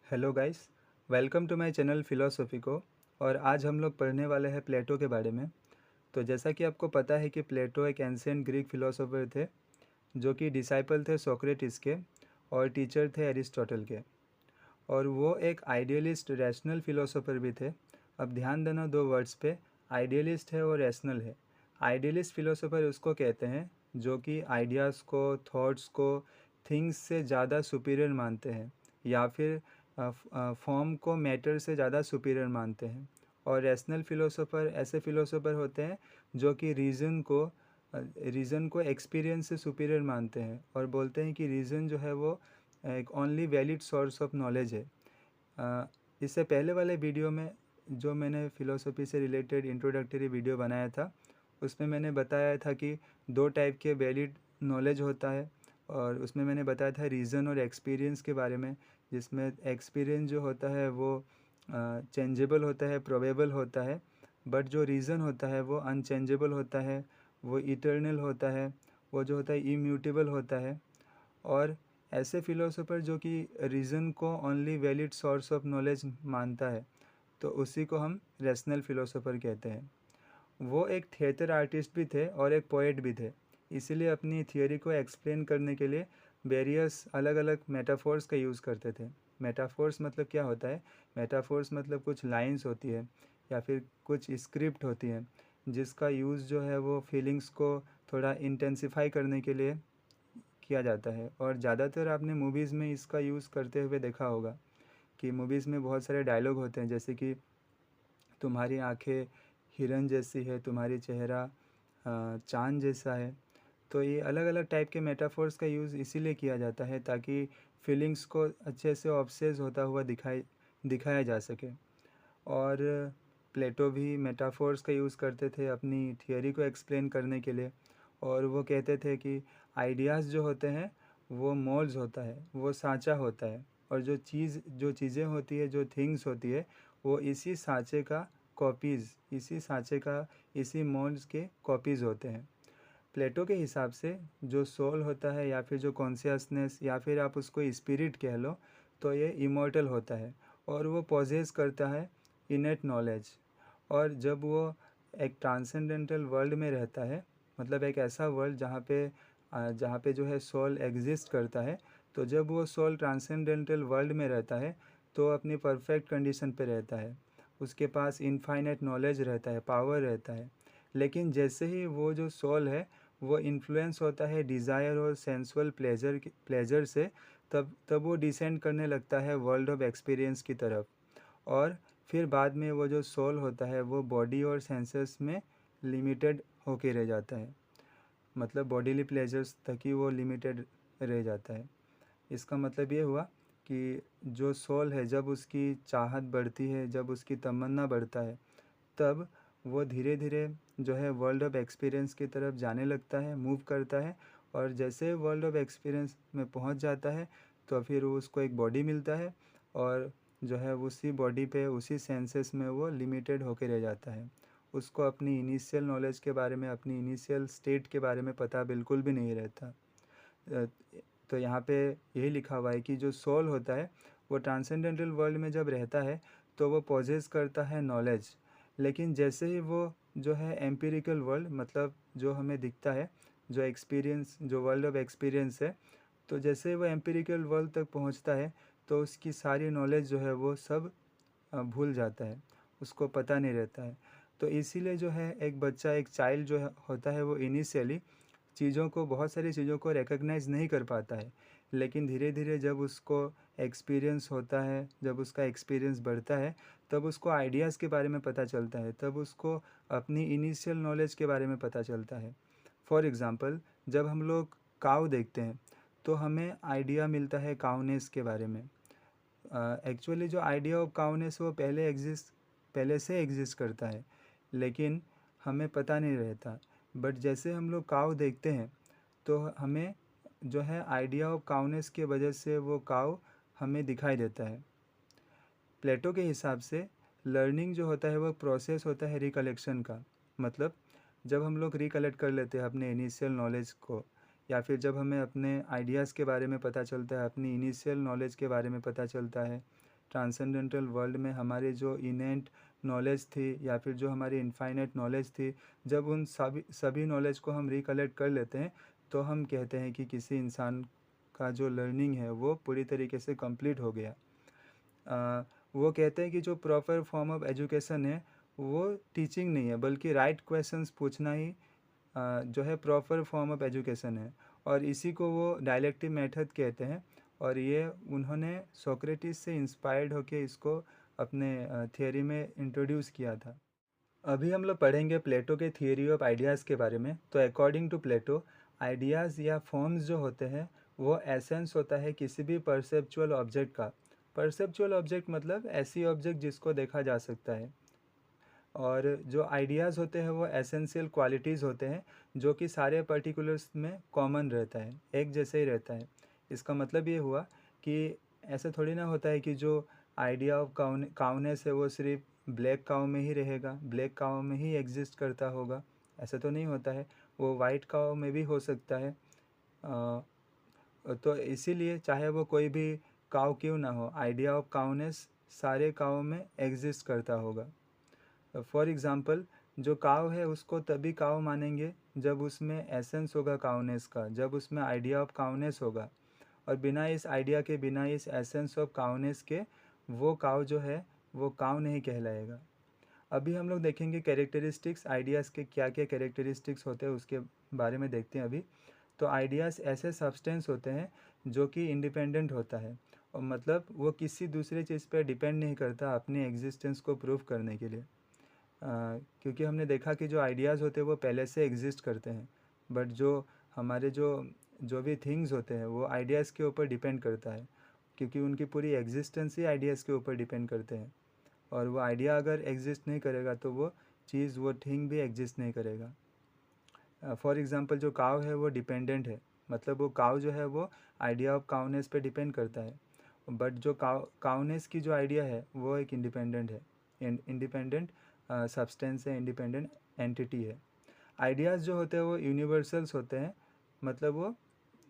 Hello guys, welcome to my channel philosophy को। और आज हम लोग पढ़ने वाले हैं प्लेटो के बारे में। तो जैसा कि आपको पता है कि प्लेटो एक एंशिएंट ग्रीक फ़िलासफ़र थे, जो कि डिसाइपल थे सोक्रेटिस के और टीचर थे एरिस्टोटल के। और वो एक आइडियलिस्ट रैशनल फ़िलासफ़र भी थे। अब ध्यान देना दो वर्ड्स पे, आइडियलिस्ट है और रैशनल है। आइडियलिस्ट फ़िलासफ़र उसको कहते हैं जो कि आइडियाज़ को, थॉट्स को थिंग्स से ज़्यादा सुपीरियर मानते हैं, या फिर फॉर्म को मैटर से ज़्यादा सुपीरियर मानते हैं। और रैशनल फ़िलासफ़र ऐसे फ़िलासफ़र होते हैं जो कि रीज़न को एक्सपीरियंस से सुपीरियर मानते हैं और बोलते हैं कि रीज़न जो है वो एक only valid source of knowledge है। इससे पहले वाले वीडियो में जो मैंने फ़िलासफ़ी से रिलेटेड इंट्रोडक्टरी वीडियो बनाया था, उसमें मैंने बताया था कि दो टाइप के वैलिड नॉलेज होता है। और उसमें मैंने बताया था रीज़न और एक्सपीरियंस के बारे में, जिसमें एक्सपीरियंस जो होता है वो चेंजेबल होता है, प्रोबेबल होता है। बट जो रीज़न होता है वो अनचेंजेबल होता है, वो इटर्नल होता है, वो जो होता है इम्यूटेबल होता है। और ऐसे फ़िलोसोफर जो कि रीज़न को only valid source of knowledge मानता है, तो उसी को हम रैशनल फ़िलोसोफर कहते हैं। वो एक थिएटर आर्टिस्ट भी थे और एक पोएट भी थे, इसीलिए अपनी थियोरी को एक्सप्लेन करने के लिए वेरियस अलग अलग मेटाफोर्स का यूज़ करते थे। मेटाफोर्स मतलब क्या होता है? मेटाफोर्स मतलब कुछ लाइंस होती है या फिर कुछ स्क्रिप्ट होती है, जिसका यूज़ जो है वो फीलिंग्स को थोड़ा इंटेंसिफाई करने के लिए किया जाता है। और ज़्यादातर आपने मूवीज़ में इसका यूज़ करते हुए देखा होगा कि मूवीज़ में बहुत सारे डायलॉग होते हैं, जैसे कि तुम्हारी आंखें हिरन जैसी है, तुम्हारी चेहरा चाँद जैसा है। तो ये अलग अलग टाइप के मेटाफोर्स का यूज़ इसीलिए किया जाता है ताकि फीलिंग्स को अच्छे से ऑब्सेस होता हुआ दिखाया जा सके। और प्लेटो भी मेटाफोर्स का यूज़ करते थे अपनी थियोरी को एक्सप्लेन करने के लिए। और वो कहते थे कि आइडियाज़ जो होते हैं वो मोल्ड्स होता है, वो सांचा होता है। और जो चीज़ें होती है, जो थिंग्स होती है, वो इसी सांचे का कॉपीज़, इसी मोल्ड्स के कॉपीज़ होते हैं। प्लेटो के हिसाब से जो सोल होता है या फिर जो कॉन्शियसनेस या फिर आप उसको स्पिरिट कह लो, तो ये इमॉर्टल होता है और वो पॉजेस करता है इनेट नॉलेज। और जब वो एक ट्रांसेंडेंटल वर्ल्ड में रहता है, मतलब एक ऐसा वर्ल्ड जहाँ पे जो है सोल एग्जिस्ट करता है, तो जब वो सोल ट्रांसेंडेंटल वर्ल्ड में रहता है तो अपनी परफेक्ट कंडीशन पे रहता है, उसके पास इनफाइनाइट नॉलेज रहता है, पावर रहता है। लेकिन जैसे ही वो जो सोल है वो इन्फ्लुएंस होता है डिज़ायर और सेंसुअल प्लेजर से, तब वो डिसेंड करने लगता है वर्ल्ड ऑफ एक्सपीरियंस की तरफ। और फिर बाद में वो जो सोल होता है वो बॉडी और सेंसेस में लिमिटेड होके रह जाता है, मतलब बॉडीली प्लेजर्स तक ही वो लिमिटेड रह जाता है। इसका मतलब ये हुआ कि जो सोल है, जब उसकी चाहत बढ़ती है, जब उसकी तमन्ना बढ़ता है, तब वो धीरे धीरे जो है वर्ल्ड ऑफ एक्सपीरियंस की तरफ जाने लगता है, मूव करता है। और जैसे वर्ल्ड ऑफ एक्सपीरियंस में पहुंच जाता है तो फिर वो उसको एक बॉडी मिलता है और जो है उसी बॉडी पे, उसी सेंसेस में वो लिमिटेड होके रह जाता है। उसको अपनी इनिशियल नॉलेज के बारे में, अपनी इनिशियल स्टेट के बारे में पता बिल्कुल भी नहीं रहता। अ, तो यहाँ पे यही लिखा हुआ है कि जो सोल होता है वो ट्रांसेंडेंटल वर्ल्ड में जब रहता है तो वो पॉजेस करता है नॉलेज। लेकिन जैसे ही वो जो है एम्पिरिकल वर्ल्ड, मतलब जो हमें दिखता है, जो वर्ल्ड ऑफ एक्सपीरियंस है, तो जैसे ही वो एम्पिरिकल वर्ल्ड तक पहुँचता है तो उसकी सारी नॉलेज जो है वो सब भूल जाता है, उसको पता नहीं रहता है। तो इसीलिए जो है एक बच्चा, एक चाइल्ड जो होता है वो इनिशियली बहुत सारी चीज़ों को रिकग्नाइज़ नहीं कर पाता है। लेकिन धीरे धीरे जब उसको एक्सपीरियंस होता है, जब उसका एक्सपीरियंस बढ़ता है, तब उसको आइडियाज़ के बारे में पता चलता है, तब उसको अपनी इनिशियल नॉलेज के बारे में पता चलता है। फॉर एग्ज़ाम्पल, जब हम लोग काऊ देखते हैं तो हमें आइडिया मिलता है काउनेस के बारे में। एक्चुअली जो आइडिया ऑफ काउनेस वो पहले से एग्जिस्ट करता है, लेकिन हमें पता नहीं रहता। बट जैसे हम लोग काऊ देखते हैं तो हमें जो है आइडिया ऑफ काउनेस के वजह से वो काऊ हमें दिखाई देता है। प्लेटो के हिसाब से लर्निंग जो होता है वो प्रोसेस होता है रिकलेक्शन का। मतलब जब हम लोग रिकलेक्ट कर लेते हैं अपने इनिशियल नॉलेज को, या फिर जब हमें अपने आइडियाज़ के बारे में पता चलता है, अपनी इनिशियल नॉलेज के बारे में पता चलता है, ट्रांसेंडेंटल वर्ल्ड में हमारे जो इनेंट नॉलेज थी या फिर जो हमारी इनफाइनाइट नॉलेज थी, जब उन सभी नॉलेज को हम रिकलेक्ट कर लेते हैं तो हम कहते हैं कि किसी इंसान का जो लर्निंग है वो पूरी तरीके से कंप्लीट हो गया। वो कहते हैं कि जो प्रॉपर फॉर्म ऑफ एजुकेशन है वो टीचिंग नहीं है, बल्कि राइट क्वेश्चंस पूछना ही जो है प्रॉपर फॉर्म ऑफ एजुकेशन है, और इसी को वो डायलेक्टिव मेथड कहते हैं। और ये उन्होंने सोक्रेटिस से इंस्पायर्ड होकर इसको अपने थियोरी में इंट्रोड्यूस किया था। अभी हम लोग पढ़ेंगे प्लेटो के थियोरी ऑफ आइडियाज़ के बारे में। तो अकॉर्डिंग टू प्लेटो, आइडियाज़ या फॉर्म्स जो होते हैं वो एसेंस होता है किसी भी परसेप्चुअल ऑब्जेक्ट का। परसेप्चुअल ऑब्जेक्ट मतलब ऐसी ऑब्जेक्ट जिसको देखा जा सकता है। और जो आइडियाज़ होते हैं वो एसेंशियल क्वालिटीज़ होते हैं जो कि सारे पर्टिकुलर्स में कॉमन रहता है, एक जैसे ही रहता है। इसका मतलब ये हुआ कि ऐसा थोड़ी ना होता है कि जो आइडिया ऑफ काउनेस है वो सिर्फ ब्लैक काउ में ही रहेगा, ब्लैक काउ में ही एग्जिस्ट करता होगा। ऐसा तो नहीं होता है, वो वाइट काउ में भी हो सकता है। तो इसीलिए चाहे वो कोई भी काउ क्यों ना हो, आइडिया ऑफ काउनेस सारे काउ में एग्जिस्ट करता होगा। फॉर एग्ज़ाम्पल, जो काव है उसको तभी काव मानेंगे जब उसमें एसेंस होगा काउनेस का, जब उसमें आइडिया ऑफ काउनेस होगा। और बिना इस आइडिया के, बिना इस एसेंस ऑफ काउनेस के वो काव जो है वो काव नहीं कहलाएगा। अभी हम लोग देखेंगे कैरेक्टरिस्टिक्स, आइडियाज़ के क्या क्या कैरेक्टरिस्टिक्स होते हैं उसके बारे में देखते हैं अभी। तो आइडियाज़ ऐसे सब्सटेंस होते हैं जो कि इंडिपेंडेंट होता है, और मतलब वो किसी दूसरे चीज़ पर डिपेंड नहीं करता अपनी एग्जिस्टेंस को प्रूव करने के लिए। क्योंकि हमने देखा कि जो आइडियाज़ होते हैं वो पहले से एग्जिस्ट करते हैं, बट जो हमारे जो भी थिंग्स होते हैं वो आइडियाज़ के ऊपर डिपेंड करता है, क्योंकि उनकी पूरी एग्जिस्टेंस ही आइडियाज़ के ऊपर डिपेंड करते हैं। और वो आइडिया अगर एग्जिस्ट नहीं करेगा तो वो चीज़, वो थिंग भी एग्जिस्ट नहीं करेगा। फॉर एग्ज़ाम्पल, जो काव है वो डिपेंडेंट है, मतलब वो काव जो है वो आइडिया ऑफ काउनेस पे डिपेंड करता है। बट जो काउनेस की जो आइडिया है वो एक इंडिपेंडेंट है, इंडिपेंडेंट सब्सटेंस है, इंडिपेंडेंट एंटिटी है। आइडियाज़ जो होते हैं वो यूनिवर्सल्स होते हैं, मतलब वो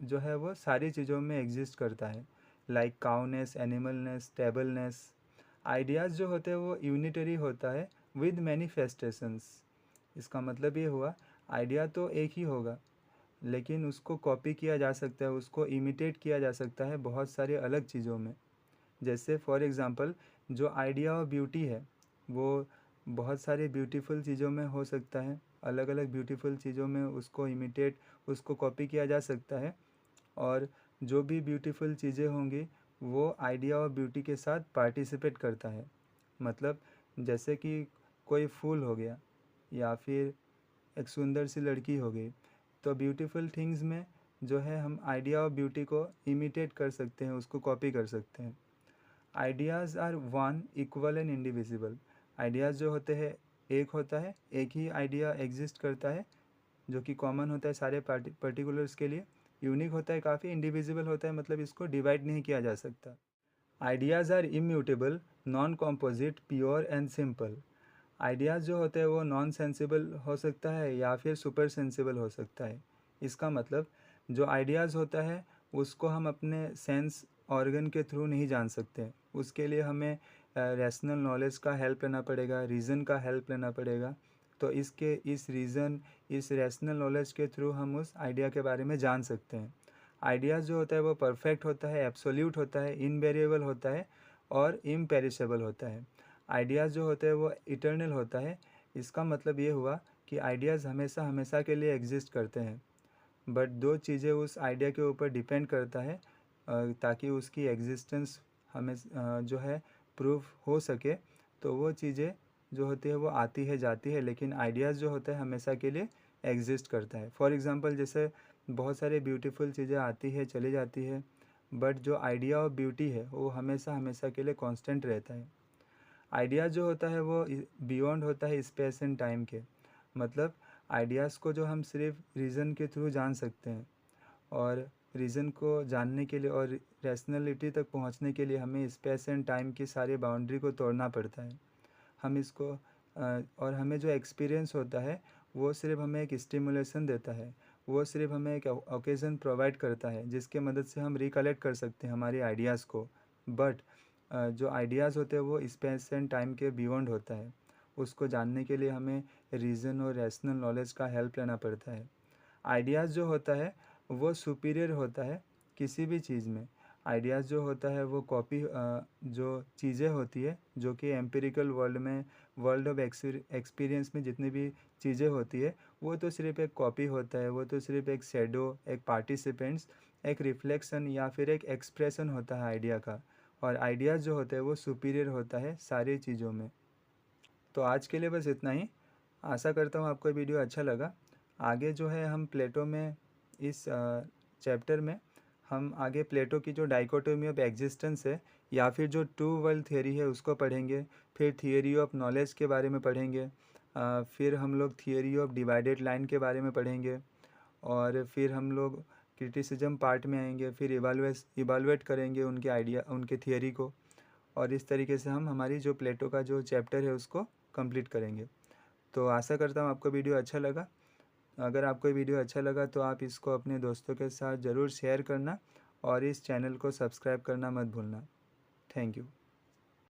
जो है वो सारी चीज़ों में एग्जिस्ट करता है, लाइक काउनेस, एनिमलनेस, टेबलनेस। आइडियाज़ जो होते हैं वो यूनिटरी होता है विद मैनिफेस्टेशंस। इसका मतलब ये हुआ, आइडिया तो एक ही होगा लेकिन उसको कॉपी किया जा सकता है, उसको इमिटेट किया जा सकता है बहुत सारी अलग चीज़ों में। जैसे फॉर एग्ज़ाम्पल, जो आइडिया ऑफ ब्यूटी है वो बहुत सारी ब्यूटीफुल चीज़ों में हो सकता है, अलग अलग ब्यूटीफुल चीज़ों में उसको इमिटेट, उसको कॉपी किया जा सकता है। और जो भी ब्यूटीफुल चीज़ें होंगी वो आइडिया ऑफ ब्यूटी के साथ पार्टिसिपेट करता है। मतलब जैसे कि कोई फूल हो गया या फिर एक सुंदर सी लड़की हो गई, तो ब्यूटीफुल थिंग्स में जो है हम आइडिया ऑफ ब्यूटी को इमिटेट कर सकते हैं, उसको कॉपी कर सकते हैं। Ideas are one, equal and indivisible. Ideas जो होते हैं एक होता है, एक ही आइडिया एग्जिस्ट करता है जो कि कॉमन होता है सारे पर्टिकुलर्स के लिए, यूनिक होता है काफ़ी, इंडिविजिबल होता है मतलब इसको डिवाइड नहीं किया जा सकता। Ideas are immutable, non composite, pure and simple. Ideas जो होते हैं वो नॉन सेंसिबल हो सकता है या फिर सुपर सेंसिबल हो सकता है। इसका मतलब जो आइडियाज़ होता है उसको हम अपने सेंस ऑर्गन के थ्रू नहीं जान सकते, उसके लिए हमें रैशनल नॉलेज का हेल्प लेना पड़ेगा, रीज़न का हेल्प लेना पड़ेगा। तो इस रैशनल नॉलेज के थ्रू हम उस आइडिया के बारे में जान सकते हैं। आइडियाज़ जो होता है वो परफेक्ट होता है, एब्सोल्यूट होता है, इनवेरिएबल होता है और इम्पेरिशेबल होता है। आइडियाज़ जो होते हैं वो इटर्नल होता है। इसका मतलब ये हुआ कि आइडियाज़ हमेशा हमेशा के लिए एग्जिस्ट करते हैं, बट दो चीज़ें उस आइडिया के ऊपर डिपेंड करता है ताकि उसकी एग्जिस्टेंस हमें जो है प्रूफ हो सके। तो वो चीज़ें जो होती है वो आती है जाती है, लेकिन आइडियाज़ जो होता है हमेशा के लिए एग्जिस्ट करता है। फॉर एग्ज़ाम्पल, जैसे बहुत सारे ब्यूटीफुल चीज़ें आती है चली जाती है, बट जो आइडिया ऑफ ब्यूटी है वो हमेशा हमेशा के लिए कांस्टेंट रहता है। आइडियाज़ जो होता है वो बियॉन्ड होता है स्पेस एंड टाइम के, मतलब आइडियाज़ को जो हम सिर्फ रीज़न के थ्रू जान सकते हैं, और रीज़न को जानने के लिए और रैशनैलिटी तक पहुंचने के लिए हमें स्पेस एंड टाइम की सारी बाउंड्री को तोड़ना पड़ता है। हम इसको और हमें जो एक्सपीरियंस होता है वो सिर्फ हमें एक स्टिमुलेशन देता है, वो सिर्फ हमें एक ओकेज़न प्रोवाइड करता है जिसके मदद से हम रिकलेक्ट कर सकते हैं हमारी आइडियाज़ को। बट जो आइडियाज़ होते हैं वो स्पेस एंड टाइम के बियॉन्ड होता है। उसको जानने के लिए हमें रीज़न और रैशनल नॉलेज का हेल्प लेना पड़ता है। आइडियाज़ जो होता है वो सुपीरियर होता है किसी भी चीज़ में। आइडियाज़ जो होता है वो जो चीज़ें होती है जो कि एम्पिरिकल वर्ल्ड ऑफ एक्सपीरियंस में जितनी भी चीज़ें होती है वो तो सिर्फ़ एक कॉपी होता है, वो तो सिर्फ़ एक शैडो, एक पार्टिसिपेंट्स, एक रिफ्लेक्शन या फिर एक एक्सप्रेशन होता है आइडिया का। और आइडियाज़ जो होते हैं वो सुपीरियर होता है सारी चीज़ों में। तो आज के लिए बस इतना ही। आशा करता हूँ आपको ये वीडियो अच्छा लगा। आगे जो है हम प्लेटो में इस चैप्टर में हम आगे प्लेटो की जो डाइकोटोमी ऑफ एग्जिस्टेंस है या फिर जो टू वर्ल्ड थियरी है उसको पढ़ेंगे। फिर थियरी ऑफ नॉलेज के बारे में पढ़ेंगे। फिर हम लोग थियरी ऑफ डिवाइडेड लाइन के बारे में पढ़ेंगे। और फिर हम लोग क्रिटिसिज्म पार्ट में आएंगे। फिर इवालुएट करेंगे उनके आइडिया, उनके थियरी को। और इस तरीके से हम हमारी जो प्लेटो का जो चैप्टर है उसको कंप्लीट करेंगे। तो आशा करता हूँ आपको वीडियो अच्छा लगा। अगर आपको ये वीडियो अच्छा लगा तो आप इसको अपने दोस्तों के साथ ज़रूर शेयर करना और इस चैनल को सब्सक्राइब करना मत भूलना। Thank you.